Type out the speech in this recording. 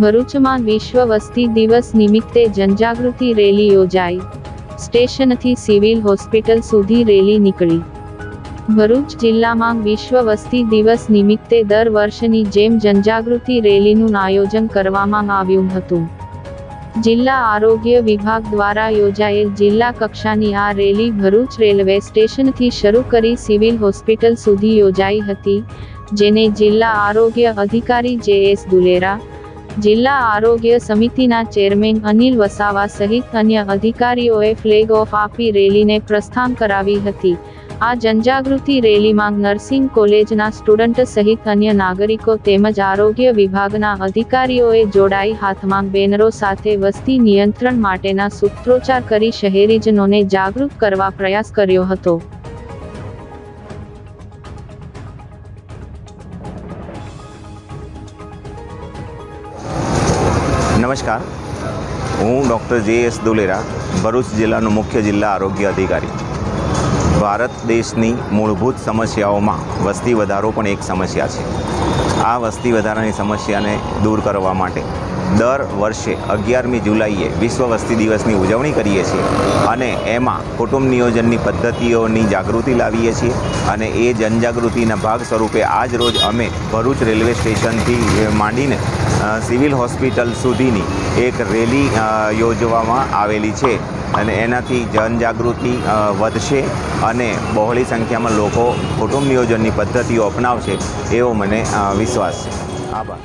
ભરૂચમાં વિશ્વ વસ્તી દિવસ નિમિત્તે જનજાગૃતિ રેલી યોજાઈ। સ્ટેશનથી સિવિલ હોસ્પિટલ સુધી રેલી નીકળી। ભરૂચ જિલ્લામાં વિશ્વ વસ્તી દિવસ નિમિત્તે દર વર્ષની જેમ જનજાગૃતિ રેલીનું આયોજન કરવામાં આવ્યું હતું। જિલ્લા આરોગ્ય વિભાગ દ્વારા યોજાયેલ જિલ્લા કક્ષાની આ રેલી ભરૂચ રેલવે સ્ટેશનથી શરૂ કરી સિવિલ હોસ્પિટલ સુધી યોજાઈ હતી, જેને જિલ્લા આરોગ્ય અધિકારી જે.એસ. દુલેરા, જિલ્લા આરોગ્ય સમિતિના ચેરમેન અનિલ વસાવા સહિત અન્ય અધિકારીઓએ ફ્લેગ ઓફ આપી રેલીને પ્રસ્થાન કરાવી હતી। આ જનજાગૃતિ રેલીમાં નર્સિંગ કોલેજના સ્ટુડન્ટ સહિત અન્ય નાગરિકો તેમજ આરોગ્ય વિભાગના અધિકારીઓએ જોડાઈ હાથમાં બેનરો સાથે વસ્તી નિયંત્રણ માટેના સૂત્રોચ્ચાર કરી શહેરીજનોને જાગૃત કરવા પ્રયાસ કર્યો હતો। नमस्कार, हूँ डॉक्टर जे.एस. दुलेरा, भरूच जिल्लाનો मुख्य जिल्ला आरोग्य अधिकारी। भारत देशनी मूलभूत समस्याओं में वस्ती વધારો પણ एक समस्या है। आ वस्ती વધારાની समस्याने दूर करवा माटे दर वर्षे 11મી જુલાઈએ विश्व वस्ती दिवसनी उजवणी करीए छीए अने एमां कुटुंब नियोजननी पद्धतिओनी जागृति लावीए छीए अने ए जनजागृतिना भाग स्वरूपे आज रोज अमे भरूच रेलवे स्टेशनथी मांडीने सिविल होस्पिटल सुधीनी एक रेली योजवामां आवेली छे અને એનાથી જનજાગૃતિ વધશે અને બહોળી સંખ્યામાં લોકો કુટુંબ નિયોજનની પદ્ધતિઓ અપનાવશે એવો મને વિશ્વાસ છે। આભાર।